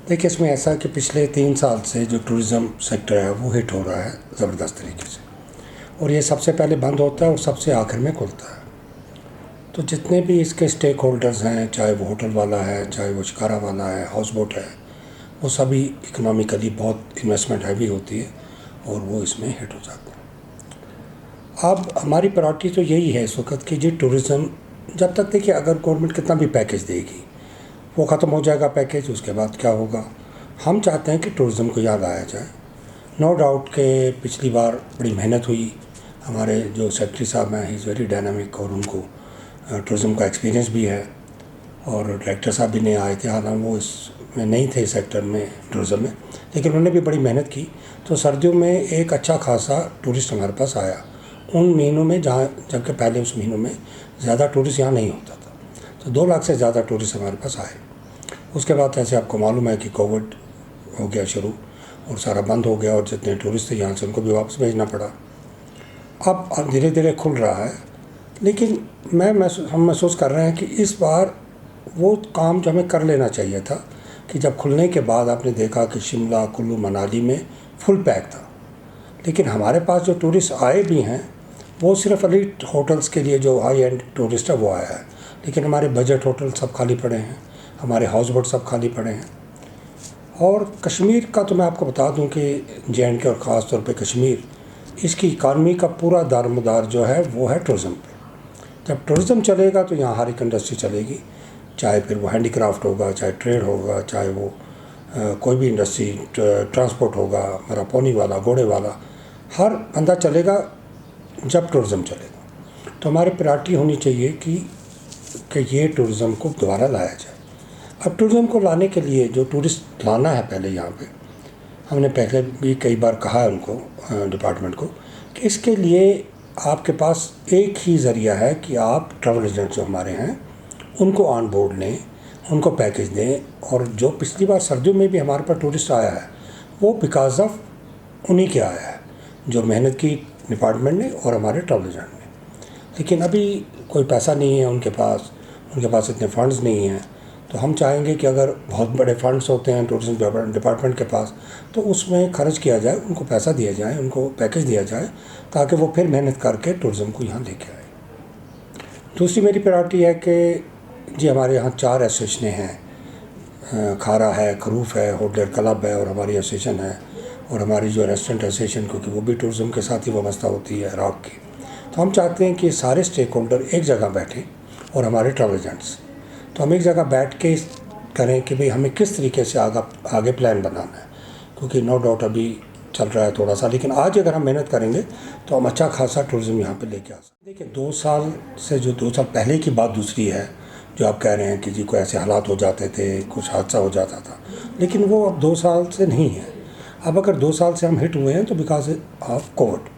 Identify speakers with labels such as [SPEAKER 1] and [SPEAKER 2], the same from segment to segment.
[SPEAKER 1] देखिए, इसमें ऐसा है कि पिछले 3 साल से जो टूरिज़्म सेक्टर है वो हिट हो रहा है ज़बरदस्त तरीके से, और ये सबसे पहले बंद होता है और सबसे आखिर में खुलता है। तो जितने भी इसके स्टेक होल्डर्स हैं, चाहे वो होटल वाला है, चाहे वो शिकारा वाला है, हाउस बोट है, वो सभी इकोनॉमिकली बहुत इन्वेस्टमेंट हैवी होती है और वो इसमें हिट हो जाते हैं। अब हमारी प्रायोरिटी तो यही है इस वक्त कि जी टूरिज़्म जब तक, देखिए, अगर गवर्नमेंट कितना भी पैकेज देगी वो ख़त्म हो जाएगा पैकेज, उसके बाद क्या होगा। हम चाहते हैं कि टूरिज़्म को याद आया जाए। नो डाउट के पिछली बार बड़ी मेहनत हुई, हमारे जो सेक्रेटरी साहब हैं ही इज़ वेरी डायनामिक और उनको टूरिज़्म का एक्सपीरियंस भी है, और डायरेक्टर साहब भी नहीं आए थे, हालांकि वो इसमें नहीं थे सेक्टर में, टूरिज़्म में, लेकिन उन्होंने भी बड़ी मेहनत की। तो सर्दियों में एक अच्छा खासा टूरिस्ट हमारे पास आया उन महीनों में जहाँ, जबकि पहले उस महीनों में ज़्यादा टूरिस्ट यहाँ नहीं होता था। तो 2 लाख से ज़्यादा टूरिस्ट हमारे पास आए। उसके बाद ऐसे आपको मालूम है कि कोविड हो गया शुरू और सारा बंद हो गया, और जितने टूरिस्ट थे यहाँ से उनको भी वापस भेजना पड़ा। अब धीरे धीरे खुल रहा है, लेकिन हम महसूस कर रहे हैं कि इस बार वो काम जो हमें कर लेना चाहिए था कि जब खुलने के बाद आपने देखा कि शिमला, कुल्लू, मनाली में फुल पैक था, लेकिन हमारे पास जो टूरिस्ट आए भी हैं वो सिर्फ एलीट होटल्स के लिए, जो हाई एंड टूरिस्ट है वो आया है, लेकिन हमारे बजट होटल सब खाली पड़े हैं, हमारे हाउस बोट सब खाली पड़े हैं। और कश्मीर का तो मैं आपको बता दूं कि जे.एंड.के और ख़ास तौर पे कश्मीर, इसकी इकानमी का पूरा दारोमदार जो है वो है टूरिज़्म पे। जब टूरिज़्म चलेगा तो यहाँ हर एक इंडस्ट्री चलेगी, चाहे फिर वो हैंडीक्राफ्ट होगा, चाहे ट्रेड होगा, चाहे वो कोई भी इंडस्ट्री, ट्रांसपोर्ट होगा, मरापोनी वाला, घोड़े वाला, हर बंदा चलेगा जब टूरिज़्म चलेगा। तो हमारी प्रायोरिटी होनी चाहिए कि ये टूरिज़्म को दोबारा लाया जाए। अब टूरिज़्म को लाने के लिए जो टूरिस्ट लाना है पहले यहाँ पे, हमने पहले भी कई बार कहा है उनको, डिपार्टमेंट को, कि इसके लिए आपके पास एक ही ज़रिया है कि आप ट्रैवल एजेंट जो हमारे हैं उनको ऑन बोर्ड लें, उनको पैकेज दें। और जो पिछली बार सर्दियों में भी हमारे पास टूरिस्ट आया है वो बिकॉज ऑफ उन्हीं के आया है जो मेहनत की डिपार्टमेंट ने और हमारे ट्रैवल एजेंट ने। लेकिन अभी कोई पैसा नहीं है उनके पास इतने फंड्स नहीं हैं। तो हम चाहेंगे कि अगर बहुत बड़े फंड्स होते हैं टूरिज़्म डिपार्टमेंट के पास, तो उसमें खर्च किया जाए, उनको पैसा दिया जाए, उनको पैकेज दिया जाए, ताकि वो फिर मेहनत करके टूरिज़्म को यहाँ लेके आए। दूसरी मेरी प्रायोरिटी है कि जी हमारे यहाँ 4 एसोसिएशनें हैं, खारा है, खरूफ है, होटल क्लब है और हमारी एसोसिएशन है, और हमारी जो रेस्टोरेंट एसोसिएशन, क्योंकि वो भी टूरिज़्म के साथ ही वाबस्ता होती है रॉक की। तो हम चाहते हैं कि सारे स्टेक होल्डर एक जगह बैठें और हमारे ट्रैवल एजेंट्स, तो हम एक जगह बैठ के करें कि भाई हमें किस तरीके से आगे प्लान बनाना है, क्योंकि नो डाउट अभी चल रहा है थोड़ा सा, लेकिन आज अगर हम मेहनत करेंगे तो हम अच्छा खासा टूरिज़्म यहाँ पे लेके आ सकते हैं। देखिए, 2 साल से, जो 2 साल पहले की बात दूसरी है, जो आप कह रहे हैं कि जी कोई ऐसे हालात हो जाते थे, कुछ हादसा हो जाता था, लेकिन वो अब 2 साल से नहीं है। अब अगर 2 साल से हम हिट हुए हैं तो बिकॉज ऑफ कोविड।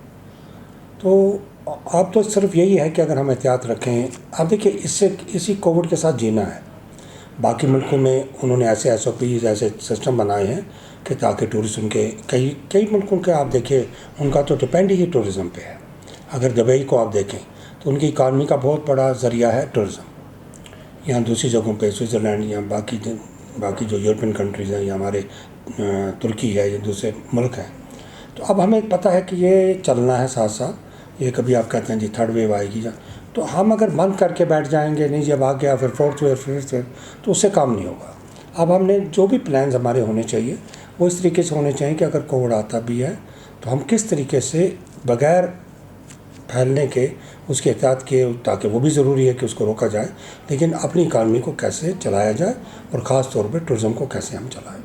[SPEAKER 1] तो अब तो सिर्फ यही है कि अगर हम एहतियात रखें। अब देखिए, इसी कोविड के साथ जीना है। बाकी मुल्कों में उन्होंने ऐसे SOPs, ऐसे सिस्टम बनाए हैं कि ताकि टूरिस्ट, उनके कई मुल्कों के आप देखिए, उनका तो डिपेंड ही टूरिज़्म पे है। अगर दुबई को आप देखें तो उनकी इकानमी का बहुत बड़ा ज़रिया है टूरिज़्म। यहाँ दूसरी जगहों पे स्विट्ज़रलैंड या बाकी जो यूरोपियन कंट्रीज़ हैं, या हमारे तुर्की है, या दूसरे मुल्क हैं। तो अब हमें पता है कि ये चलना है साथ साथ। ये कभी आप कहते हैं जी थर्ड वेव आएगी, तो हम अगर बंद करके बैठ जाएंगे, नहीं जब आ गया फिर फोर्थ वेव, फिफ्थ वेव, तो उससे काम नहीं होगा। अब हमने जो भी प्लान्स हमारे होने चाहिए वो इस तरीके से होने चाहिए कि अगर कोविड आता भी है तो हम किस तरीके से बग़ैर फैलने के उसके एहतियात किए, ताकि वो भी ज़रूरी है कि उसको रोका जाए, लेकिन अपनी इकानमी को कैसे चलाया जाए और ख़ास तौर पे टूरिज़्म को कैसे हम चलाएं।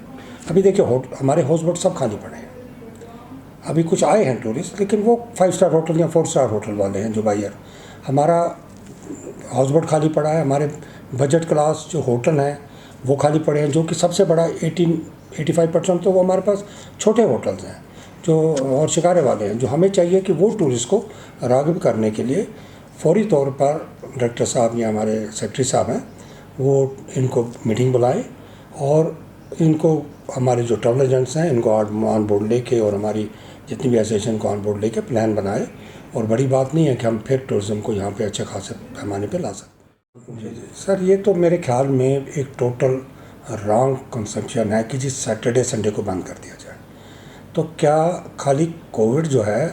[SPEAKER 1] अभी देखिए, हमारे हाउस बोट सब खाली पड़े हैं। अभी कुछ आए हैं टूरिस्ट, लेकिन वो 5 स्टार होटल या 4 स्टार होटल वाले हैं जो बायर। हमारा हाउस बोट खाली पड़ा है, हमारे बजट क्लास जो होटल हैं वो खाली पड़े हैं, जो कि सबसे बड़ा 85% तो वो हमारे पास छोटे होटल्स हैं जो, और शिकारे वाले हैं, जो हमें चाहिए कि वो टूरिस्ट को राग़िब करने के लिए फौरी तौर पर डायरेक्टर साहब या हमारे सेक्रेटरी साहब हैं वो इनको मीटिंग बुलाएं, और इनको हमारे जो ट्रैवल एजेंट्स हैं इनको ऑन बोर्ड लेके, और हमारी जितनी भी एसोसिएशन को ऑन बोर्ड लेके प्लान बनाए। और बड़ी बात नहीं है कि हम फिर टूरिज़्म को यहाँ पे अच्छे खासे पैमाने पे ला सकते हैं। जी सर, ये तो मेरे ख्याल में एक टोटल रॉन्ग कंसेप्शन है कि जी सैटरडे संडे को बंद कर दिया जाए। तो क्या खाली कोविड जो है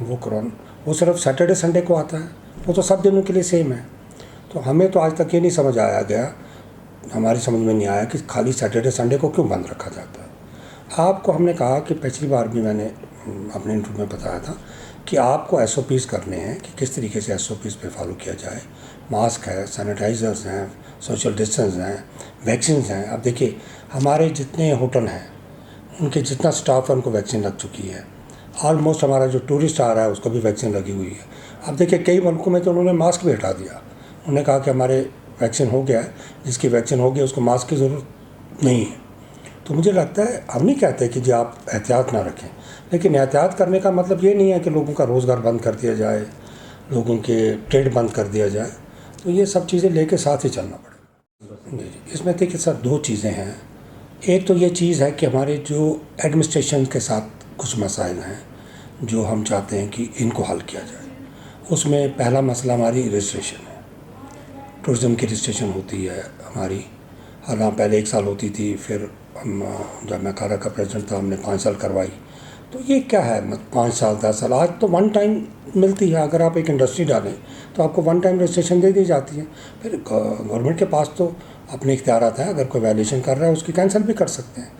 [SPEAKER 1] वो कोरोना वो सिर्फ सैटरडे संडे को आता है? वो तो सब दिनों के लिए सेम है। तो हमें तो आज तक ये नहीं समझ आया गया, हमारी समझ में नहीं आया कि खाली सैटरडे संडे को क्यों बंद रखा जाता है। आपको हमने कहा कि पिछली बार भी मैंने अपने इंटरव्यू में बताया था कि आपको SOPs करने हैं कि किस तरीके से SOPs पे फॉलो किया जाए। मास्क है, सैनिटाइज़र्स हैं, सोशल डिस्टेंस हैं, वैक्सीन हैं। अब देखिए हमारे जितने होटल हैं उनके जितना स्टाफ है उनको वैक्सीन लग चुकी है। ऑलमोस्ट हमारा जो टूरिस्ट आ रहा है उसको भी वैक्सीन लगी हुई है। अब देखिए कई मुल्कों में तो उन्होंने मास्क भी हटा दिया। उन्होंने कहा कि हमारे वैक्सीन हो गया है, जिसकी वैक्सीन हो गई उसको मास्क की ज़रूरत नहीं है। तो मुझे लगता है, हम नहीं कहते कि जी आप एहतियात ना रखें, लेकिन एहतियात करने का मतलब ये नहीं है कि लोगों का रोज़गार बंद कर दिया जाए, लोगों के ट्रेड बंद कर दिया जाए। तो ये सब चीज़ें लेके साथ ही चलना पड़ेगा। जी, इसमें देखिए सर 2 चीज़ें हैं। एक तो ये चीज़ है कि हमारे जो एडमिनिस्ट्रेशन के साथ कुछ मसाइल हैं जो हम चाहते हैं कि इनको हल किया जाए। उसमें पहला मसला हमारी रजिस्ट्रेशन है। टूरिज़्म की रजिस्ट्रेशन होती है हमारी, हालांकि पहले 1 साल होती थी, फिर हम जब मैं कारा का प्रेसिडेंट था हमने 5 साल करवाई। तो ये क्या है, 5 साल 10 साल, आज तो वन टाइम मिलती है। अगर आप एक इंडस्ट्री डालें तो आपको वन टाइम रजिस्ट्रेशन दे दी जाती है। फिर गवर्नमेंट के पास तो अपने इख्तियारात हैं, अगर कोई वायलेशन कर रहा है उसकी कैंसिल भी कर सकते हैं।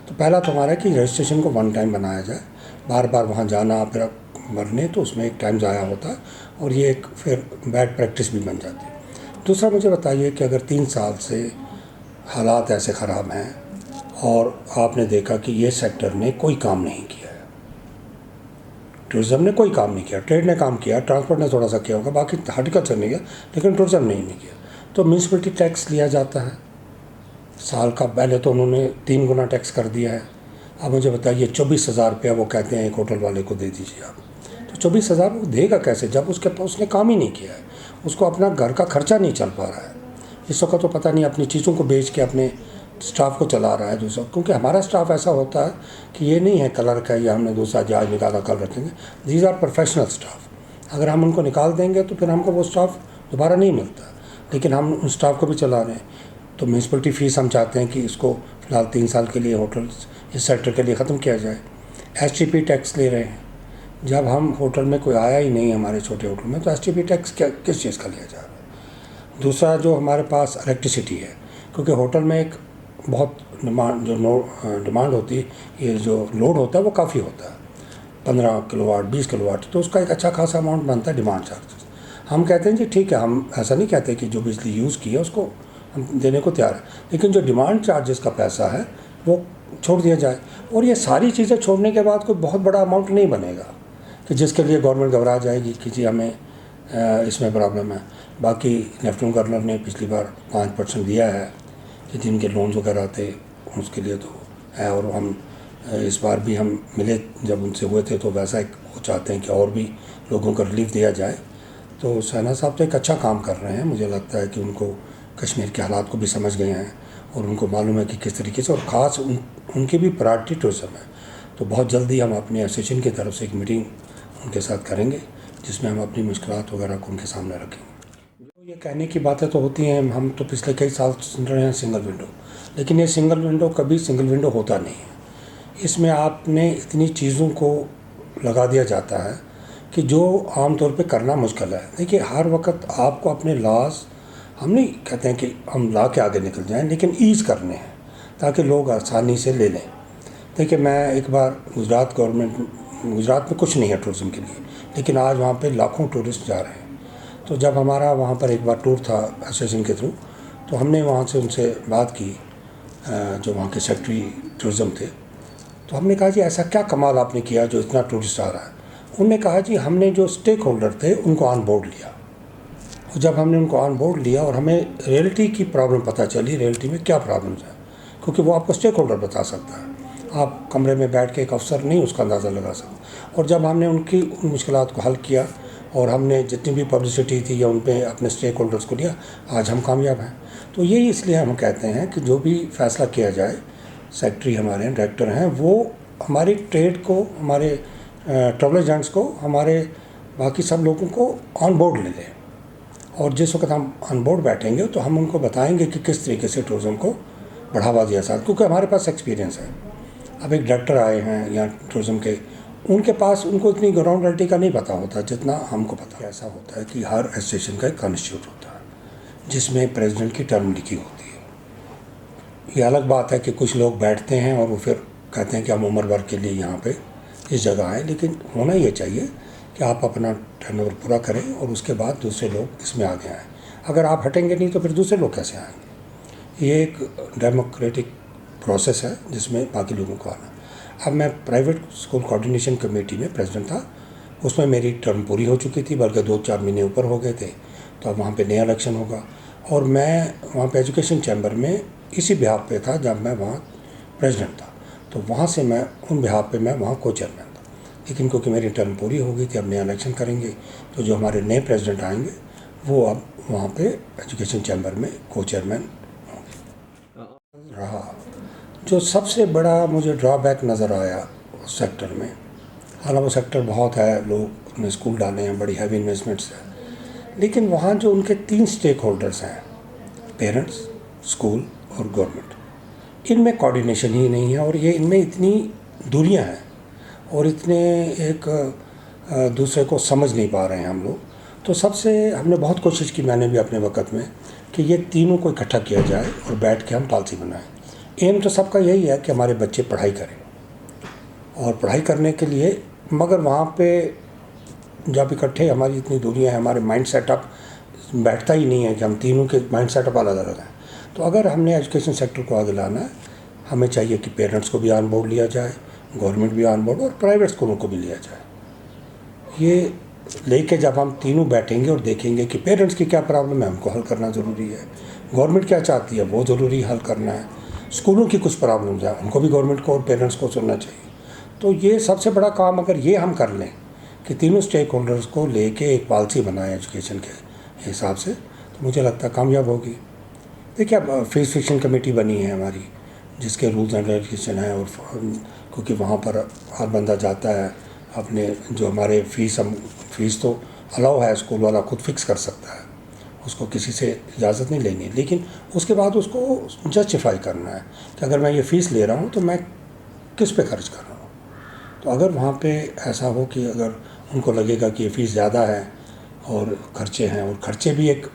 [SPEAKER 1] तो पहला तो हमारा है कि रजिस्ट्रेशन को वन टाइम बनाया जाए, बार बार वहाँ जाना फिर भरने तो उसमें एक टाइम ज़ाया होता है और ये एक फिर बैड प्रैक्टिस भी बन जाती है। दूसरा मुझे बताइए कि अगर 3 साल से हालात ऐसे ख़राब हैं और आपने देखा कि ये सेक्टर ने कोई काम नहीं किया है, टूरिज़्म ने कोई काम नहीं किया, ट्रेड ने काम किया, ट्रांसपोर्ट ने थोड़ा सा किया होगा, बाकी हॉर्टिकल्चर नहीं किया, लेकिन टूरिज़्म ने नहीं किया। तो म्यूनसिपलिटी टैक्स लिया जाता है साल का, पहले तो उन्होंने 3 गुना टैक्स कर दिया है। अब मुझे बताइए 24,000 रुपया वो कहते हैं एक होटल वाले को दे दीजिए आप, तो 24,000 वो देगा कैसे जब उसने काम ही नहीं किया है, उसको अपना घर का खर्चा नहीं चल पा रहा है। इस वक्त तो पता नहीं अपनी चीज़ों को बेच के अपने स्टाफ को चला रहा है दूसरा, क्योंकि हमारा स्टाफ ऐसा होता है कि ये नहीं है कलर का या हमने दूसरा जहाज निकाला कल रखेंगे। These are professional staff. अगर हम उनको निकाल देंगे तो फिर हमको वो स्टाफ दोबारा नहीं मिलता, लेकिन हम उन स्टाफ को भी चला रहे हैं। तो म्यूनसिपलिटी फ़ीस हम चाहते हैं कि इसको फ़िलहाल 3 साल के लिए होटल इस सेक्टर के लिए ख़त्म किया जाए। STP टैक्स ले रहे हैं, जब हम होटल में कोई आया ही नहीं हमारे छोटे होटल में, तो STP टैक्स किस चीज़ का लिया जा रहा है। दूसरा जो हमारे पास इलेक्ट्रिसिटी है, क्योंकि होटल में एक बहुत डिमांड होती है, ये जो लोड होता है वो काफ़ी होता है, 15 किलोवाट 20 किलोवाट, तो उसका एक अच्छा खासा अमाउंट बनता है डिमांड चार्जेस। हम कहते हैं जी ठीक है, हम ऐसा नहीं कहते कि जो बिजली यूज़ की है उसको हम देने को तैयार है, लेकिन जो डिमांड चार्जेस का पैसा है वो छोड़ दिया जाए। और ये सारी चीज़ें छोड़ने के बाद कोई बहुत बड़ा अमाउंट नहीं बनेगा कि जिसके लिए गवर्नमेंट घबरा जाएगी कि जी हमें इसमें प्रॉब्लम है। बाकी लेफ्टिनेंट गवर्नर ने पिछली बार 5% दिया है कि जिनके लोन वगैरह थे उसके लिए तो है, और हम इस बार भी हम मिले जब उनसे हुए थे तो वैसा एक वो चाहते हैं कि और भी लोगों को रिलीफ दिया जाए। तो सैना साहब तो एक अच्छा काम कर रहे हैं, मुझे लगता है कि उनको कश्मीर के हालात को भी समझ गए हैं और उनको मालूम है कि किस तरीके से, और ख़ास उनकी भी प्रायोरिटी टूरिज़्म है। तो बहुत जल्दी हम अपने एसोसिएशन की तरफ से एक मीटिंग उनके साथ करेंगे जिसमें हम अपनी मुश्किलात वगैरह को उनके सामने रखेंगे। जो ये कहने की बातें तो होती हैं, हम तो पिछले कई साल सुन रहे हैं सिंगल विंडो, लेकिन ये सिंगल विंडो कभी सिंगल विंडो होता नहीं है। इसमें आपने इतनी चीज़ों को लगा दिया जाता है कि जो आम तौर पे करना मुश्किल है। देखिए हर वक्त आपको अपने लॉज, हम नहीं कहते हैं कि हम ला के आगे निकल जाएं, लेकिन ईज़ करने हैं ताकि लोग आसानी से ले लें। देखिए मैं एक बार गुजरात में कुछ नहीं है टूरिज़्म के लिए, लेकिन आज वहाँ पे लाखों टूरिस्ट जा रहे हैं। तो जब हमारा वहाँ पर एक बार टूर था एसोसिएशन के थ्रू, तो हमने वहाँ से उनसे बात की, जो वहाँ के सेक्रेटरी टूरिज़्म थे, तो हमने कहा जी ऐसा क्या कमाल आपने किया जो इतना टूरिस्ट आ रहा है। उन्होंने कहा जी हमने जो स्टेक होल्डर थे उनको ऑन बोर्ड लिया, और जब हमने उनको ऑन बोर्ड लिया और हमें रियलिटी की प्रॉब्लम पता चली, रियलिटी में क्या प्रॉब्लम्स हैं, क्योंकि वो आपको स्टेक होल्डर बता सकता है, आप कमरे में बैठ के एक अफसर नहीं उसका अंदाज़ा लगा सकते। और जब हमने उनकी उन मुश्किलात को हल किया और हमने जितनी भी पब्लिसिटी थी या उन पे अपने स्टेक होल्डर्स को लिया, आज हम कामयाब हैं। तो यही इसलिए हम कहते हैं कि जो भी फैसला किया जाए, सेक्रेटरी हमारे हैं, डायरेक्टर हैं, वो हमारी ट्रेड को, हमारे ट्रैवल एजेंट्स को, हमारे बाकी सब लोगों को ऑन बोर्ड ले लें। और जिस वक्त हम ऑन बोर्ड बैठेंगे तो हम उनको बताएंगे कि किस तरीके से टूरिज़्म को बढ़ावा दिया साथ, क्योंकि हमारे पास एक्सपीरियंस है। अब एक डायरेक्टर आए हैं या टूरिज़्म के, उनके पास उनको इतनी ग्राउंड रियलिटी का नहीं पता होता जितना हमको पता है। ऐसा होता है कि हर एसोसिएशन का एक कॉन्स्टिट्यूट होता है जिसमें प्रेसिडेंट की टर्म लिखी होती है। ये अलग बात है कि कुछ लोग बैठते हैं और वो फिर कहते हैं कि हम उम्र भर के लिए यहाँ पे इस जगह आए, लेकिन होना ये चाहिए कि आप अपना टर्नओवर पूरा करें और उसके बाद दूसरे लोग इसमें आगे आएँ। अगर आप हटेंगे नहीं तो फिर दूसरे लोग कैसे आएंगे? ये एक डेमोक्रेटिक प्रोसेस है जिसमें बाकी लोगों को आना। अब मैं प्राइवेट स्कूल कोऑर्डिनेशन कमेटी में प्रेसिडेंट था, उसमें मेरी टर्म पूरी हो चुकी थी, बल्कि 2-4 महीने ऊपर हो गए थे, तो अब वहाँ पे नया इलेक्शन होगा। और मैं वहाँ पे एजुकेशन चैम्बर में इसी बिहाफ पे था जब मैं वहाँ प्रेसिडेंट था, तो वहाँ से मैं उन बिहाफ पे मैं वहाँ को चेयरमैन था। लेकिन क्योंकि मेरी टर्म पूरी हो गई थी, अब नया इलेक्शन करेंगे, तो जो हमारे नए प्रेसिडेंट आएंगे वो अब वहाँ पे एजुकेशन चैम्बर में को चेयरमैन होंगे। रहा जो सबसे बड़ा मुझे ड्रॉबैक नज़र आया उस सेक्टर में, हालांकि वो सेक्टर बहुत है, लोग ने स्कूल डाले हैं, बड़ी हैवी इन्वेस्टमेंट्स हैं, लेकिन वहाँ जो उनके 3 स्टेक होल्डर्स हैं, पेरेंट्स, स्कूल और गवर्नमेंट, इनमें कोऑर्डिनेशन ही नहीं है। और ये इनमें इतनी दूरियां हैं और इतने एक दूसरे को समझ नहीं पा रहे हैं हम लोग। तो सबसे हमने बहुत कोशिश की, मैंने भी अपने वक्त में, कि ये तीनों को इकट्ठा किया जाए और बैठ के हम पॉलिसी बनाएं। एम तो सबका यही है कि हमारे बच्चे पढ़ाई करें, और पढ़ाई करने के लिए, मगर वहाँ पे जब इकट्ठे हमारी इतनी दूरियां हैं, हमारे माइंड सेटअप बैठता ही नहीं है कि हम तीनों के माइंड सेटअप अलग अलग हैं। तो अगर हमने एजुकेशन सेक्टर को आगे लाना है, हमें चाहिए कि पेरेंट्स को भी ऑन बोर्ड लिया जाए, गवर्नमेंट भी ऑन बोर्ड, और प्राइवेट स्कूलों को भी लिया जाए। ये लेके जब हम तीनों बैठेंगे और देखेंगे कि पेरेंट्स की क्या प्रॉब्लम है, हमको हल करना ज़रूरी है, गवर्नमेंट क्या चाहती है वो ज़रूरी हल करना है, स्कूलों की कुछ प्रॉब्लम्स हैं उनको भी गवर्नमेंट को और पेरेंट्स को सुनना चाहिए। तो ये सबसे बड़ा काम अगर ये हम कर लें कि तीनों स्टेक होल्डर्स को लेके एक पॉलिसी बनाएं एजुकेशन के हिसाब से, तो मुझे लगता है कामयाब होगी। देखिए, अब फीस फिक्शन कमेटी बनी है हमारी, जिसके रूल्स एंड रेगुलेशन है, और क्योंकि वहाँ पर हर बंदा जाता है अपने, जो हमारे फ़ीस तो अलाउ है, स्कूल वाला खुद फिक्स कर सकता है, उसको किसी से इजाज़त नहीं लेनी है, लेकिन उसके बाद उसको जस्टिफाई करना है कि अगर मैं ये फ़ीस ले रहा हूँ तो मैं किस पे खर्च कर रहा हूँ। तो अगर वहाँ पे ऐसा हो कि अगर उनको लगेगा कि ये फ़ीस ज़्यादा है और खर्चे हैं, और खर्चे भी एक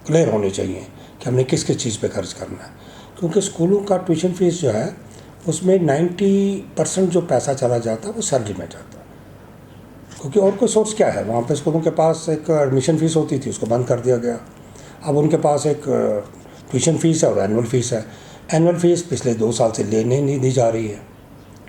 [SPEAKER 1] क्लियर होने चाहिए कि हमने किस किस चीज़ पे खर्च करना है, क्योंकि स्कूलों का ट्यूशन फ़ीस जो है उसमें 90% जो पैसा चला जाता है वो सैलरी में जाता है, क्योंकि और कोई सोर्स क्या है। वहाँ पे स्कूलों के पास एक एडमिशन फ़ीस होती थी, उसको बंद कर दिया गया। अब उनके पास एक ट्यूशन फ़ीस है और एनुअल फ़ीस है। एनुअल फ़ीस पिछले 2 साल से लेने नहीं दी जा रही है,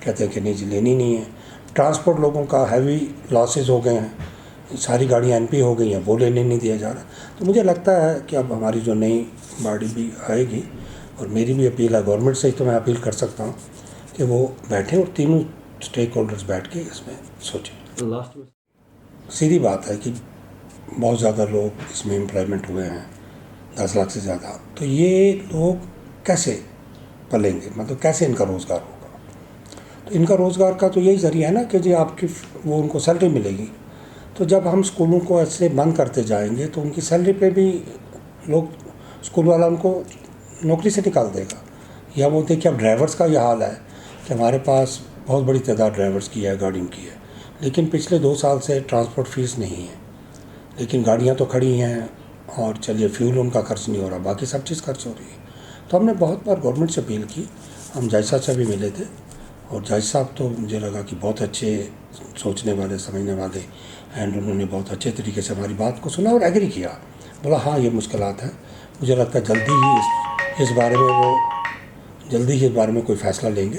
[SPEAKER 1] कहते हैं कि नहीं जी लेनी नहीं है। ट्रांसपोर्ट लोगों का हैवी लॉसेस हो गए हैं, सारी गाड़ियाँ एनपी हो गई हैं, वो लेने नहीं दिया जा रहा। तो मुझे लगता है कि अब हमारी जो नई बॉडी भी आएगी, और मेरी भी अपील है गवर्नमेंट से ही, तो मैं अपील कर सकता हूँ कि वो बैठें और तीनों स्टेक होल्डर्स बैठ के इसमें सोचें।
[SPEAKER 2] लास्ट में
[SPEAKER 1] सीधी बात है कि बहुत ज़्यादा लोग इसमें एम्प्लॉयमेंट हुए हैं, 10 लाख से ज़्यादा। तो ये लोग कैसे पलेंगे, मतलब कैसे इनका रोज़गार होगा? तो इनका रोज़गार का तो यही ज़रिया है ना कि जी आपकी वो उनको सैलरी मिलेगी। तो जब हम स्कूलों को ऐसे बंद करते जाएंगे तो उनकी सैलरी पे भी लोग, स्कूल वाला उनको नौकरी से निकाल देगा। या वो देखिए, अब ड्राइवर्स का यह हाल है कि हमारे पास बहुत बड़ी तादाद ड्राइवर्स की है, गाड़ियों की है, लेकिन पिछले 2 साल से ट्रांसपोर्ट फ़ीस नहीं है, लेकिन गाड़ियाँ तो खड़ी हैं, और चलिए फ्यूल उनका खर्च नहीं हो रहा, बाकी सब चीज़ खर्च हो रही है। तो हमने बहुत बार गवर्नमेंट से अपील की, हम जज साहब से भी मिले थे, और जज साहब तो मुझे लगा कि बहुत अच्छे सोचने वाले, समझने वाले, एंड उन्होंने बहुत अच्छे तरीके से हमारी बात को सुना और एग्री किया, बोला हाँ ये मुश्किलात हैं। मुझे लगता है जल्दी ही इस बारे में कोई फ़ैसला लेंगे,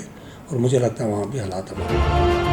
[SPEAKER 1] और मुझे लगता है वहाँ भी हालात हमारे